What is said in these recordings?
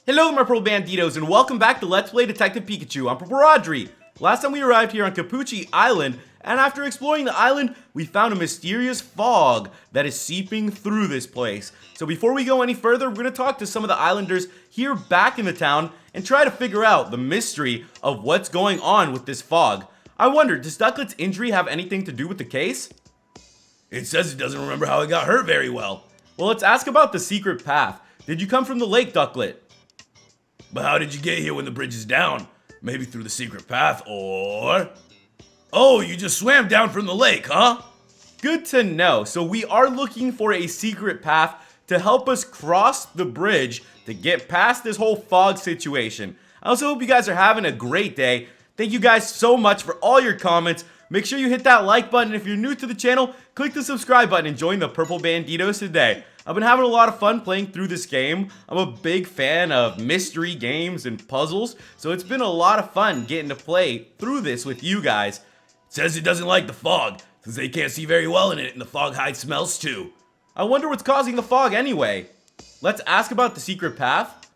Hello my Purple Banditos and welcome back to Let's Play Detective Pikachu. I'm PurpleRodri. Last time we arrived here on Capucci Island, and after exploring the island, we found a mysterious fog that is seeping through this place. So before we go any further, we're going to talk to some of the islanders here back in the town and try to figure out the mystery of what's going on with this fog. I wonder, does Ducklet's injury have anything to do with the case? It says it doesn't remember how it got hurt very well. Well, let's ask about the secret path. Did you come from the lake, Ducklet? But how did you get here when the bridge is down? Maybe through the secret path, or... Oh, you just swam down from the lake, huh? Good to know. So we are looking for a secret path to help us cross the bridge to get past this whole fog situation. I also hope you guys are having a great day. Thank you guys so much for all your comments. Make sure you hit that like button. If you're new to the channel, click the subscribe button and join the Purple Banditos today. I've been having a lot of fun playing through this game. I'm a big fan of mystery games and puzzles, so it's been a lot of fun getting to play through this with you guys. It says it doesn't like the fog, since they can't see very well in it, and the fog hides smells too. I wonder what's causing the fog anyway. Let's ask about the secret path.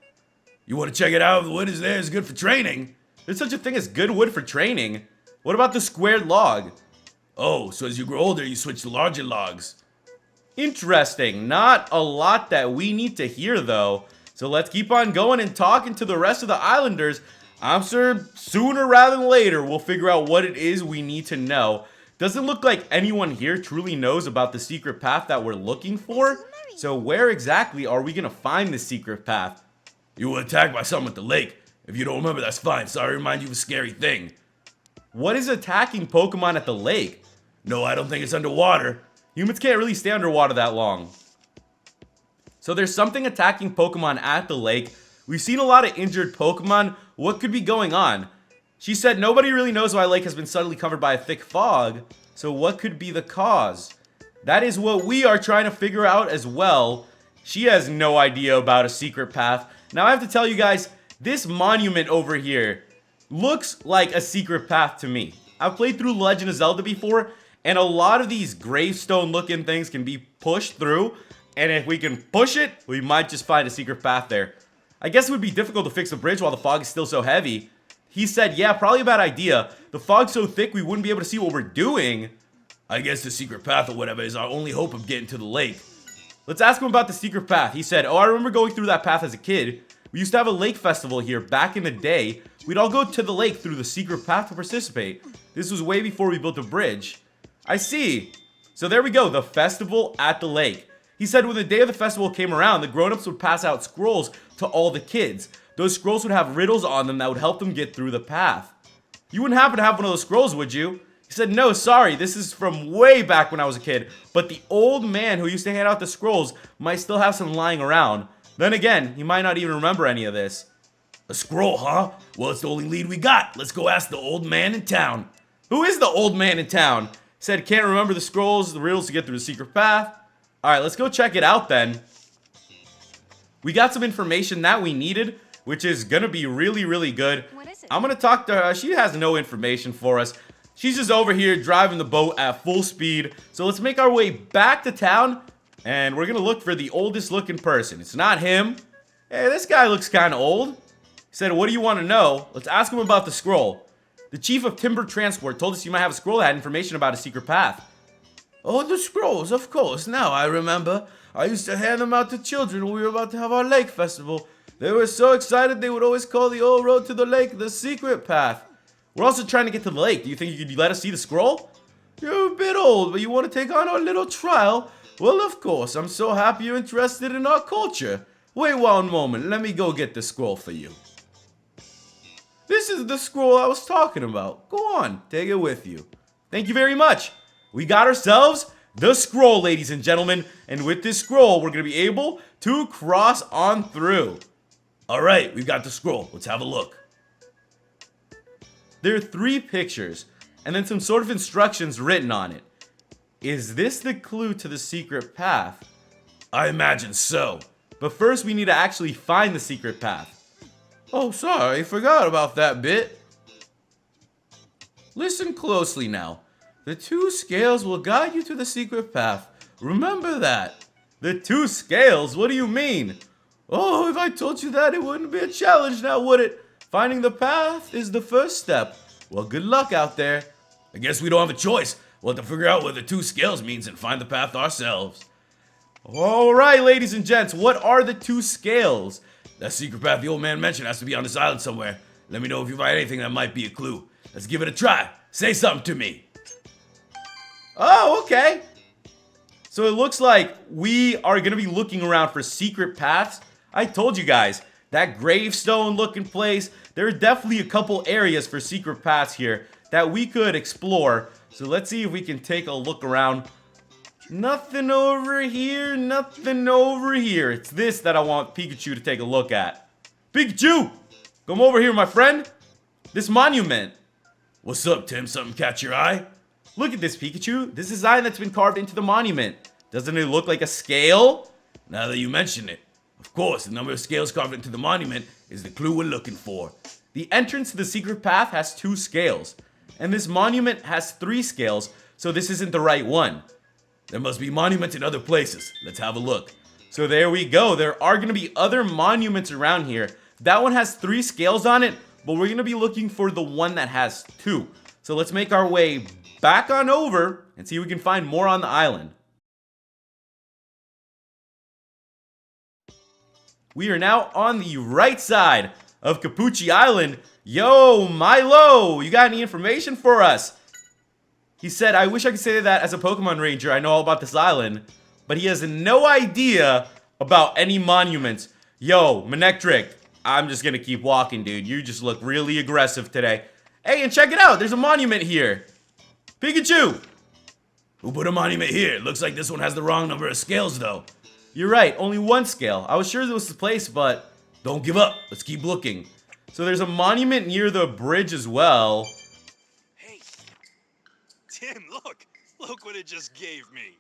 You want to check it out? The wood is there, it's good for training. There's such a thing as good wood for training. What about the squared log? Oh, so as you grow older, you switch to larger logs. Interesting. Not a lot that we need to hear though. So let's keep on going and talking to the rest of the islanders. I'm sure sooner rather than later we'll figure out what it is we need to know. Doesn't look like anyone here truly knows about the secret path that we're looking for. So where exactly are we gonna find the secret path? You were attacked by someone at the lake. If you don't remember, that's fine. Sorry to remind you of a scary thing. What is attacking Pokemon at the lake? No, I don't think it's underwater. Humans can't really stay underwater that long. So there's something attacking Pokemon at the lake. We've seen a lot of injured Pokemon. What could be going on? She said nobody really knows why the lake has been suddenly covered by a thick fog. So what could be the cause? That is what we are trying to figure out as well. She has no idea about a secret path. Now I have to tell you guys, this monument over here looks like a secret path to me. I've played through Legend of Zelda before, and a lot of these gravestone looking things can be pushed through, and if we can push it, we might just find a secret path there. I guess it would be difficult to fix the bridge while the fog is still so heavy. He said, yeah, probably a bad idea. The fog's so thick we wouldn't be able to see what we're doing. I guess the secret path or whatever is our only hope of getting to the lake. Let's ask him about the secret path. He said, oh, I remember going through that path as a kid. We used to have a lake festival here back in the day. We'd all go to the lake through the secret path to participate. This was way before we built a bridge. I see. So there we go, the festival at the lake. He said when the day of the festival came around, the grown-ups would pass out scrolls to all the kids. Those scrolls would have riddles on them that would help them get through the path. You wouldn't happen to have one of those scrolls, would you? He said, no, sorry, this is from way back when I was a kid, but the old man who used to hand out the scrolls might still have some lying around. Then again, he might not even remember any of this. A scroll, huh? Well, it's the only lead we got. Let's go ask the old man in town. Who is the old man in town? Said can't remember the scrolls, the riddles to get through the secret path. Alright, let's go check it out then. We got some information that we needed, which is gonna be really, really good. What is it? I'm gonna talk to her. She has no information for us. She's just over here driving the boat at full speed. So let's make our way back to town, and we're gonna look for the oldest looking person. It's not him. Hey, this guy looks kind of old. He said, what do you want to know? Let's ask him about the scroll. The chief of Timber Transport told us you might have a scroll that had information about a secret path. Oh, the scrolls, of course. Now I remember. I used to hand them out to children when we were about to have our lake festival. They were so excited they would always call the old road to the lake the secret path. We're also trying to get to the lake. Do you think you could let us see the scroll? You're a bit old, but you want to take on our little trial? Well, of course. I'm so happy you're interested in our culture. Wait 1 moment. Let me go get the scroll for you. This is the scroll I was talking about. Go on, take it with you. Thank you very much. We got ourselves the scroll, ladies and gentlemen. And with this scroll, we're going to be able to cross on through. All right, we've got the scroll. Let's have a look. There are 3 pictures and then some sort of instructions written on it. Is this the clue to the secret path? I imagine so. But first, we need to actually find the secret path. Oh, sorry, forgot about that bit. Listen closely now. The 2 scales will guide you to the secret path. Remember that. The 2 scales? What do you mean? Oh, if I told you that, it wouldn't be a challenge now, would it? Finding the path is the first step. Well, good luck out there. I guess we don't have a choice. We'll have to figure out what the 2 scales means and find the path ourselves. Alright, ladies and gents, what are the 2 scales? That secret path the old man mentioned has to be on this island somewhere. Let me know if you find anything that might be a clue. Let's give it a try. Say something to me. Oh, okay. So it looks like we are going to be looking around for secret paths. I told you guys, that gravestone looking place, there are definitely a couple areas for secret paths here that we could explore. So let's see if we can take a look around. Nothing over here, nothing over here. It's this that I want Pikachu to take a look at. Pikachu! Come over here, my friend. This monument. What's up, Tim? Something catch your eye? Look at this, Pikachu. This design that's been carved into the monument. Doesn't it look like a scale? Now that you mention it. Of course, the number of scales carved into the monument is the clue we're looking for. The entrance to the secret path has 2 scales. And this monument has 3 scales, so this isn't the right one. There must be monuments in other places. Let's have a look. So there we go. There are going to be other monuments around here. That one has 3 scales on it, but we're going to be looking for the one that has 2. So let's make our way back on over and see if we can find more on the island. We are now on the right side of Capucci Island. Yo, Milo, you got any information for us? He said, I wish I could say that as a Pokemon Ranger, I know all about this island, but he has no idea about any monuments. Yo, Manectric, I'm just gonna keep walking, dude. You just look really aggressive today. Hey, and check it out, there's a monument here. Pikachu! Who put a monument here? Looks like this one has the wrong number of scales, though. You're right, only 1 scale. I was sure this was the place, but don't give up. Let's keep looking. So there's a monument near the bridge as well. Hey, Tim, look. Look what it just gave me.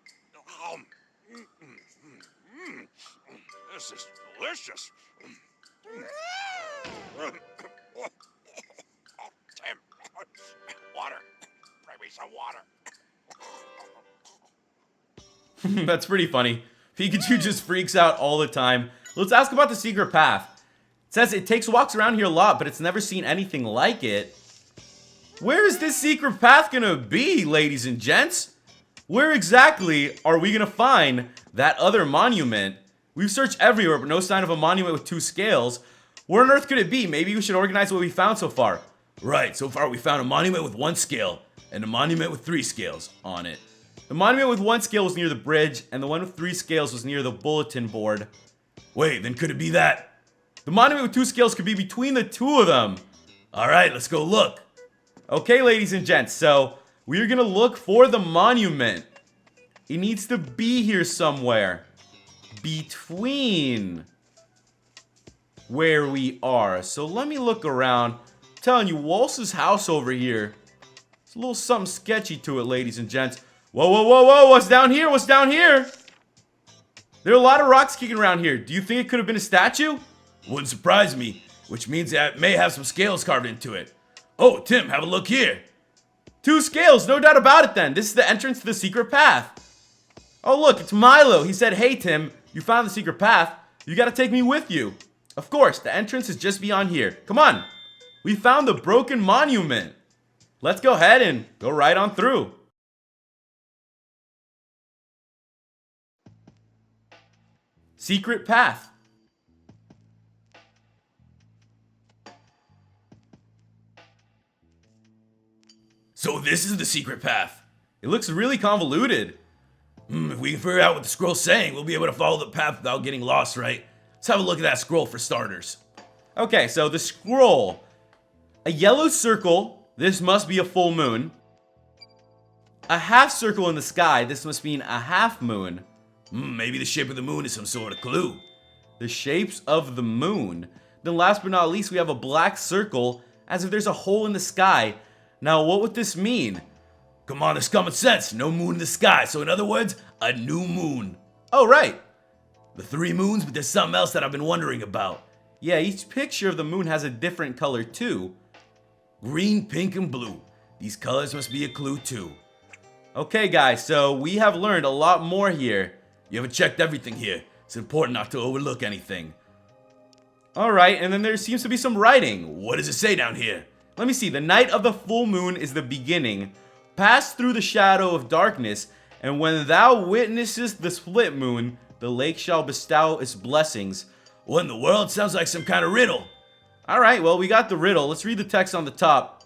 This is delicious. Tim, water. Bring me some water. That's pretty funny. Pikachu just freaks out all the time. Let's ask about the secret path. It says it takes walks around here a lot, but it's never seen anything like it. Where is this secret path gonna be, ladies and gents? Where exactly are we gonna find that other monument? We've searched everywhere, but no sign of a monument with 2 scales. Where on earth could it be? Maybe we should organize what we found so far. Right, so far we found a monument with 1 scale and a monument with 3 scales on it. The monument with 1 scale was near the bridge, and the one with 3 scales was near the bulletin board. Wait, then could it be that? The monument with 2 scales could be between the 2 of them. Alright, let's go look. Okay, ladies and gents, so we're gonna look for the monument. It needs to be here somewhere. Between where we are. So let me look around. I'm telling you, Waltz's house over here. There's a little something sketchy to it, ladies and gents. Whoa, whoa, whoa, whoa, what's down here? What's down here? There are a lot of rocks kicking around here. Do you think it could have been a statue? Wouldn't surprise me, which means that it may have some scales carved into it. Oh, Tim, have a look here. 2 scales, no doubt about it then. This is the entrance to the secret path. Oh, look, it's Milo. He said, hey, Tim, you found the secret path. You gotta take me with you. Of course, the entrance is just beyond here. Come on. We found the broken monument. Let's go ahead and go right on through. Secret path. So this is the secret path. It looks really convoluted. If we can figure out what the scroll's saying, we'll be able to follow the path without getting lost, right? Let's have a look at that scroll for starters. Okay, so the scroll. A yellow circle. This must be a full moon. A half circle in the sky. This must mean a half moon. Maybe the shape of the moon is some sort of clue. The shapes of the moon. Then last but not least, we have a black circle, as if there's a hole in the sky. Now, what would this mean? Come on, it's common sense. No moon in the sky. So in other words, a new moon. Oh, right. The 3 moons, but there's something else that I've been wondering about. Yeah, each picture of the moon has a different color too. Green, pink, and blue. These colors must be a clue too. Okay, guys, so we have learned a lot more here. You haven't checked everything here. It's important not to overlook anything. Alright, and then there seems to be some writing. What does it say down here? Let me see. The night of the full moon is the beginning. Pass through the shadow of darkness, and when thou witnessest the split moon, the lake shall bestow its blessings. What in the world? Sounds like some kind of riddle. Alright, well, we got the riddle. Let's read the text on the top.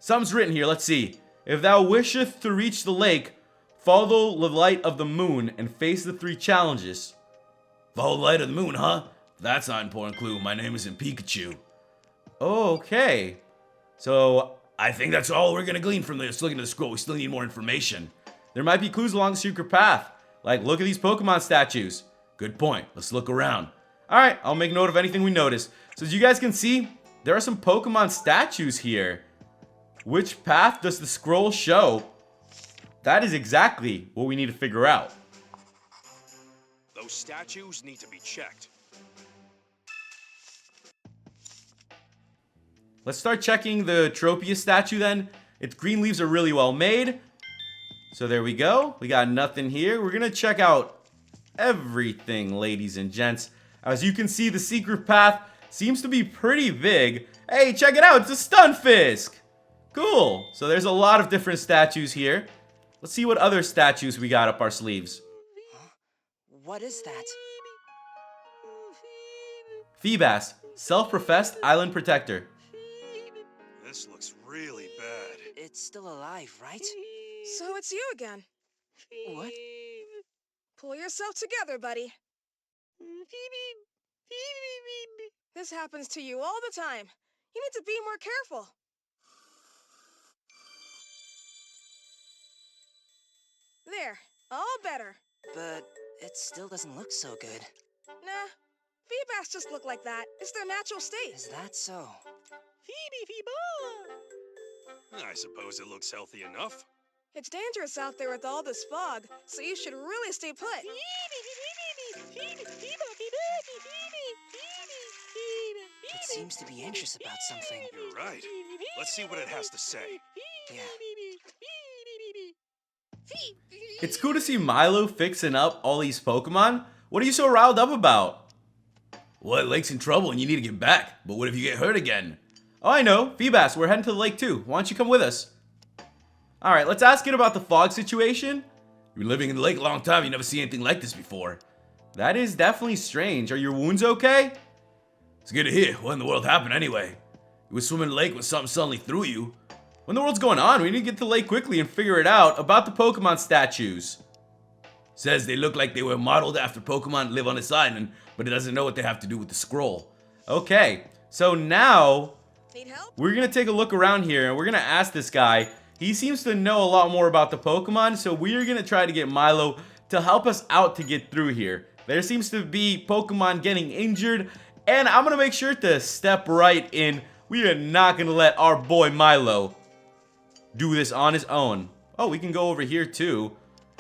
Something's written here. Let's see. If thou wisheth to reach the lake, follow the light of the moon and face the 3 challenges. Follow the light of the moon, huh? That's not an important clue. My name isn't Pikachu. Okay. So, I think that's all we're gonna glean from this. Looking at the scroll, we still need more information. there might be clues along the secret path. Like, look at these Pokemon statues. Good point. Let's look around. Alright, I'll make note of anything we notice. So as you guys can see, there are some Pokemon statues here. Which path does the scroll show? That is exactly what we need to figure out. Those statues need to be checked. Let's start checking the Tropius statue then. Its green leaves are really well made. So there we go. We got nothing here. We're going to check out everything, ladies and gents. As you can see, the secret path seems to be pretty big. Hey, check it out. It's a Stunfisk. Cool. So there's a lot of different statues here. Let's see what other statues we got up our sleeves. What is that? Feebas, self-professed island protector. This looks really bad. It's still alive, right? So it's you again. What? Pull yourself together, buddy. This happens to you all the time. You need to be more careful. There, all better. But it still doesn't look so good. Nah, Feebas just look like that. It's their natural state. Is that so? I suppose it looks healthy enough. It's dangerous out there with all this fog, so you should really stay put. It seems to be anxious about something. You're right. Let's see what it has to say. Yeah. It's cool to see Milo fixing up all these Pokemon. What are you so riled up about? What? Lake's in trouble and you need to get back. But what if you get hurt again? Oh, I know. Feebas, we're heading to the lake too. Why don't you come with us? Alright, let's ask it about the fog situation. You've been living in the lake a long time. You never seen anything like this before. That is definitely strange. Are your wounds okay? It's good to hear. What in the world happened anyway? You were swimming in the lake when something suddenly threw you. What in the world's going on? We need to get to the lake quickly and figure it out. About the Pokemon statues. Says they look like they were modeled after Pokemon that live on this island, but it doesn't know what they have to do with the scroll. Okay, so now Need help? we're going to take a look around here and we're going to ask this guy. He seems to know a lot more about the Pokemon, so we're going to try to get Milo to help us out to get through here. There seems to be Pokemon getting injured, and I'm going to make sure to step right in. We are not going to let our boy Milo do this on his own. Oh, we can go over here too.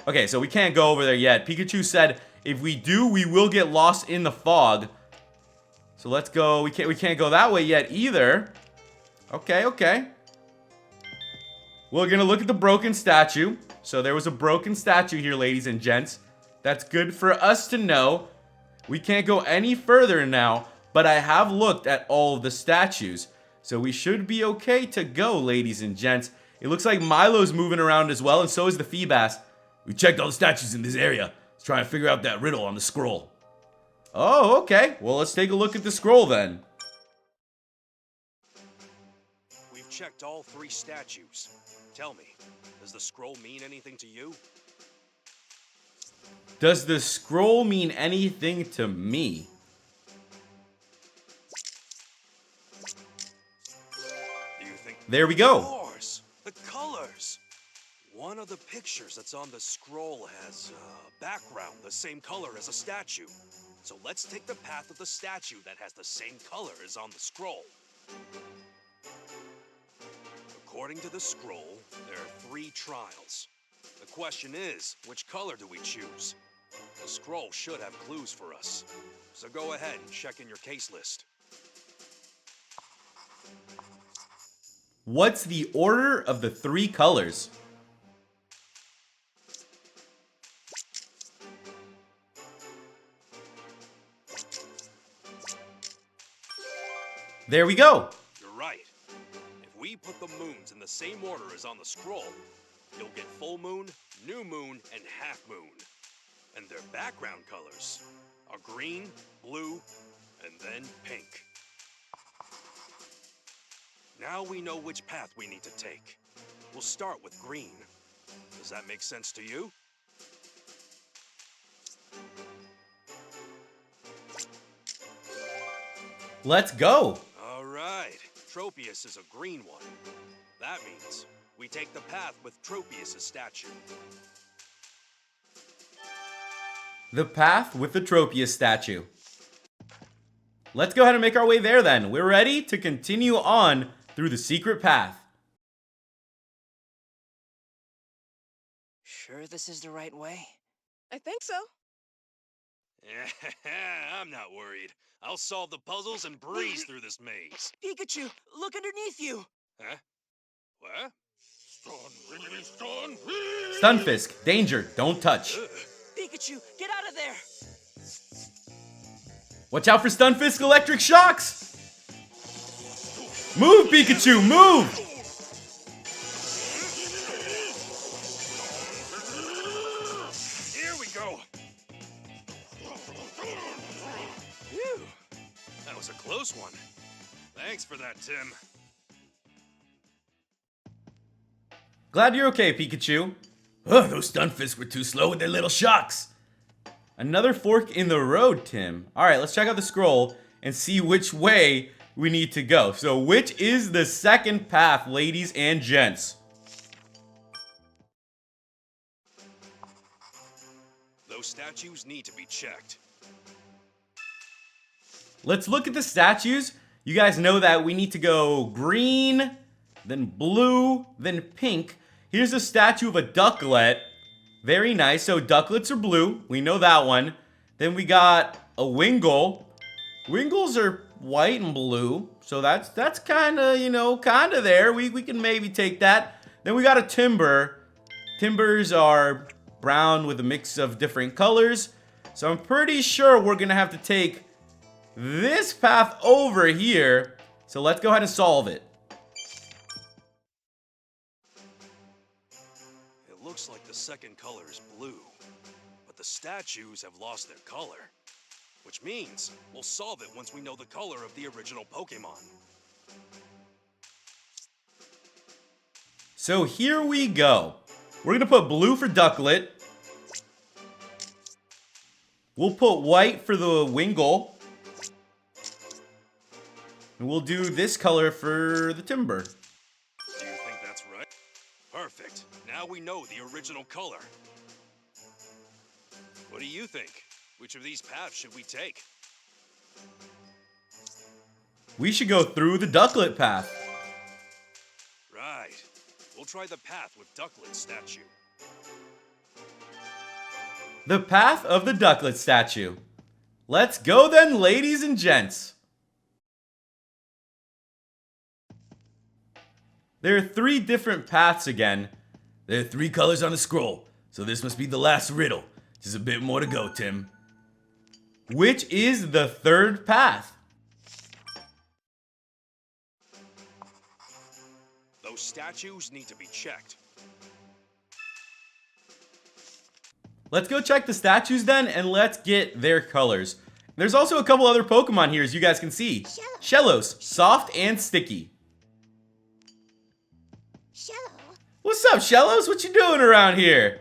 Okay, so we can't go over there yet. Pikachu said if we do, we will get lost in the fog. So let's go. We can't go that way yet either. Okay. We're gonna look at the broken statue. So there was a broken statue here, ladies and gents. That's good for us to know. We can't go any further now, but I have looked at all of the statues. So we should be okay to go, ladies and gents. It looks like Milo's moving around as well, and so is the Feebas. We checked all the statues in this area. Let's try and figure out that riddle on the scroll. Oh, okay. Well, let's take a look at the scroll then. We've checked all 3 statues. Tell me, does the scroll mean anything to you? Does the scroll mean anything to me? Do you think? There we go. Of course, the colors. One of the pictures that's on the scroll has a background the same color as a statue. So let's take the path of the statue that has the same color as on the scroll. According to the scroll, there are 3 trials. The question is, which color do we choose? The scroll should have clues for us. So go ahead and check in your case list. What's the order of the 3 colors? There we go. You're right. If we put the moons in the same order as on the scroll, you'll get full moon, new moon, and half moon. And their background colors are green, blue, and then pink. Now we know which path we need to take. We'll start with green. Does that make sense to you? Let's go. All right. Tropius is a green one. That means we take the path with Tropius' statue. The path with the Tropius statue. Let's go ahead and make our way there then. We're ready to continue on through the secret path. Sure this is the right way? I think so. I'm not worried. I'll solve the puzzles and breeze through this maze. Pikachu, look underneath you! Huh? What? Stunfisk, danger, don't touch. Pikachu, get out of there! Watch out for Stunfisk electric shocks. Move, Pikachu, move. Here we go. Phew. That was a close one. Thanks for that, Tim. Glad you're okay, Pikachu. Oh, those Stunfisk were too slow with their little shocks. Another fork in the road, Tim. All right, let's check out the scroll and see which way we need to go. So which is the second path, ladies and gents? Those statues need to be checked. Let's look at the statues. You guys know that we need to go green, then blue, then pink. Here's a statue of a ducklet. Very nice. So ducklets are blue. We know that one. Then we got a Wingull. Wingulls are white and blue. So that's kind of, you know, kind of there. We can maybe take that. Then we got a Timber. Timbers are brown with a mix of different colors. So I'm pretty sure we're going to have to take this path over here. So let's go ahead and solve it. It looks like the second color is blue, but the statues have lost their color. Which means we'll solve it once we know the color of the original Pokemon. So here we go. We're gonna put blue for Ducklet. We'll put white for the Wingull. And we'll do this color for the Timber. Do you think that's right? Perfect. Now we know the original color. What do you think? Which of these paths should we take? We should go through the Ducklet path. Right. We'll try the path with Ducklet statue. The path of the Ducklet statue. Let's go then, ladies and gents. There are 3 different paths again. There are 3 colors on the scroll, so this must be the last riddle. Just a bit more to go, Tim. Which is the third path? Those statues need to be checked. Let's go check the statues then, and let's get their colors. There's also a couple other Pokemon here, as you guys can see. Shellos, soft and sticky. What's up, Shellos? What you doing around here?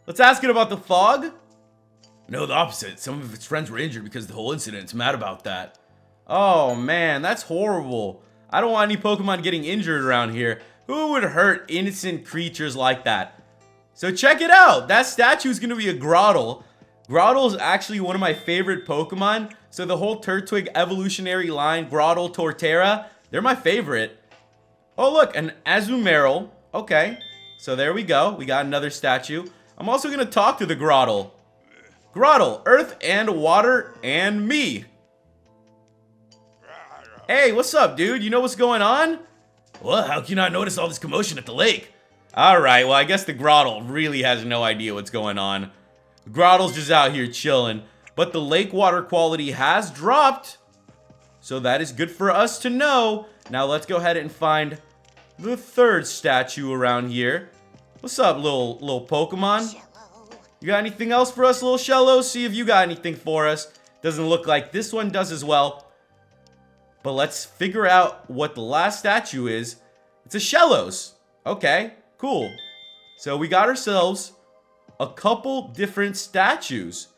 Let's ask it about the fog. No, the opposite. Some of its friends were injured because of the whole incident. It's mad about that. Oh man, that's horrible. I don't want any Pokemon getting injured around here. Who would hurt innocent creatures like that? So check it out. That statue is going to be a Grotle. Grotle is actually one of my favorite Pokemon. So the whole Turtwig evolutionary line, Grotle, Torterra, they're my favorite. Oh look, an Azumarill. Okay, so there we go. We got another statue. I'm also going to talk to the Grotle. Grotle, Earth and Water and me. Hey, what's up, dude? You know what's going on? Well, how can you not notice all this commotion at the lake? Alright, well, I guess the Grotle really has no idea what's going on. Grotle's just out here chilling. But the lake water quality has dropped. So that is good for us to know. Now let's go ahead and find the third statue around here. What's up, little Pokemon? You got anything else for us, little Shellos? See if you got anything for us. Doesn't look like this one does as well. But let's figure out what the last statue is. It's a Shellos. Okay, cool. So we got ourselves a couple different statues.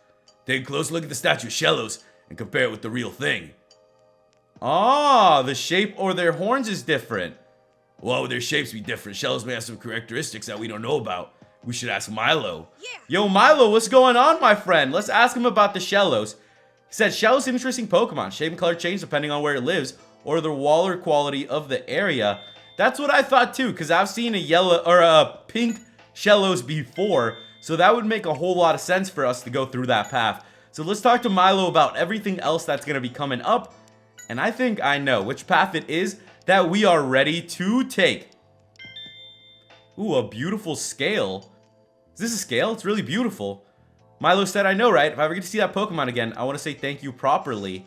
Take a close look at the statue of Shellos and compare it with the real thing. Ah, the shape or their horns is different. Why would their shapes be different? Shellos may have some characteristics that we don't know about. We should ask Milo. Yo, Milo, what's going on, my friend? Let's ask him about the Shellos. He said Shellos an interesting Pokemon. Shape and color change depending on where it lives or the water quality of the area. That's what I thought too, because I've seen a yellow or a pink Shellos before. So that would make a whole lot of sense for us to go through that path. So let's talk to Milo about everything else that's going to be coming up. And I think I know which path it is that we are ready to take. Ooh, a beautiful scale. Is this a scale? It's really beautiful. Milo said, I know, right? If I ever get to see that Pokemon again, I want to say thank you properly.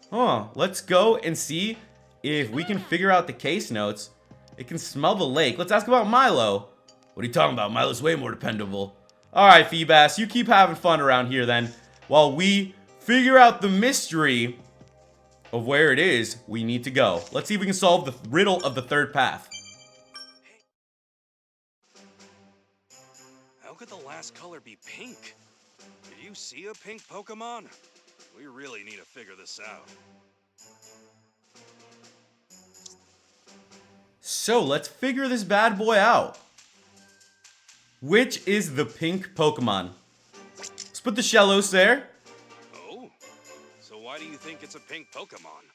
Huh, let's go and see if we can figure out the case notes. It can smell the lake. Let's ask about Milo. What are you talking about? Milo's way more dependable. Alright, Feebas, you keep having fun around here then, while we figure out the mystery of where it is we need to go. Let's see if we can solve the riddle of the third path. How could the last color be pink? Did you see a pink Pokemon? We really need to figure this out. So let's figure this bad boy out. Which is the pink Pokemon? Let's put the Shellos there. Oh? So why do you think it's a pink Pokemon?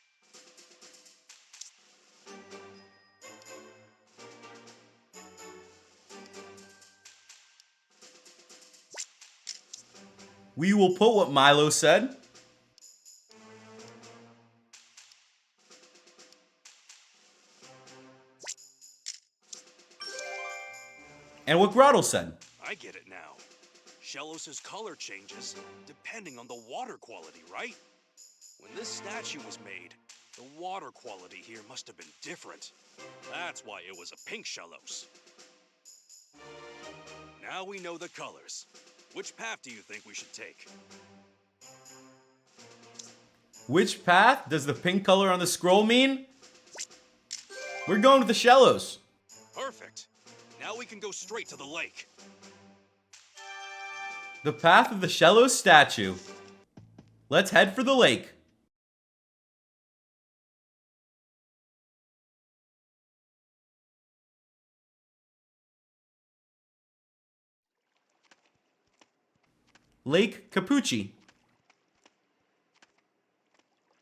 We will put what Milo said. And what Grottle said. I get it now. Shellos' color changes depending on the water quality, right? When this statue was made, the water quality here must have been different. That's why it was a pink Shellos. Now we know the colors. Which path do you think we should take? Which path does the pink color on the scroll mean? We're going to the Shellos. Perfect. Now we can go straight to the lake. The path of the Shellos statue. Let's head for the lake. Lake Capucci.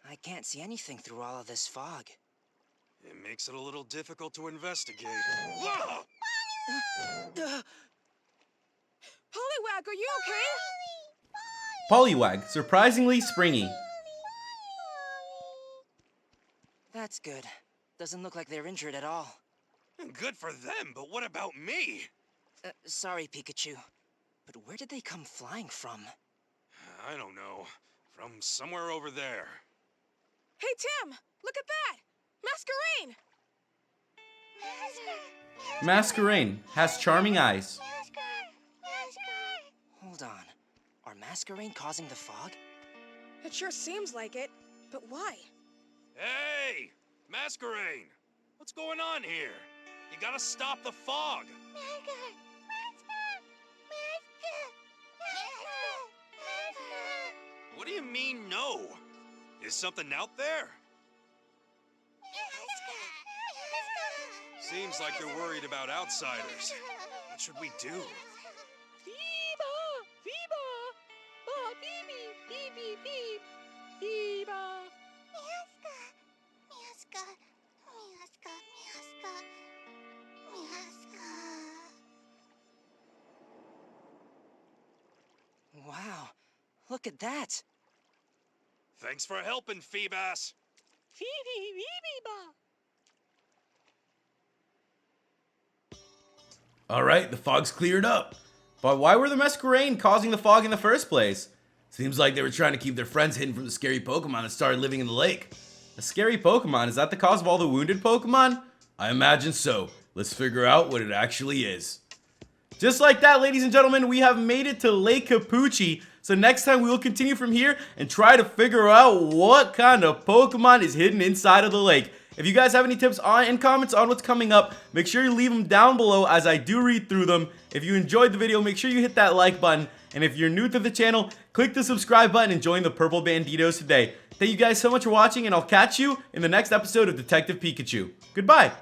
I can't see anything through all of this fog. It makes it a little difficult to investigate. Ah! Poliwag, are you okay? Poliwag, surprisingly springy. That's good. Doesn't look like they're injured at all. Good for them, but what about me? Sorry, Pikachu. But where did they come flying from? I don't know. From somewhere over there. Hey, Tim, look at that! Masquerain! Masquerain has charming eyes. Hold on. Are Masquerain causing the fog? It sure seems like it, but why? Hey! Masquerain! What's going on here? You gotta stop the fog! What do you mean, no? Is something out there? Seems like they're worried about outsiders. What should we do? Wow, look at that. Thanks for helping, Feebas. Alright, the fog's cleared up. But why were the Masquerain causing the fog in the first place? Seems like they were trying to keep their friends hidden from the scary Pokemon that started living in the lake. A scary Pokemon, is that the cause of all the wounded Pokemon? I imagine so. Let's figure out what it actually is. Just like that, ladies and gentlemen, we have made it to Lake Capucci. So next time we will continue from here and try to figure out what kind of Pokemon is hidden inside of the lake. If you guys have any tips and comments on what's coming up, make sure you leave them down below as I do read through them. If you enjoyed the video, make sure you hit that like button. And if you're new to the channel, click the subscribe button and join the Purple Banditos today. Thank you guys so much for watching, and I'll catch you in the next episode of Detective Pikachu. Goodbye!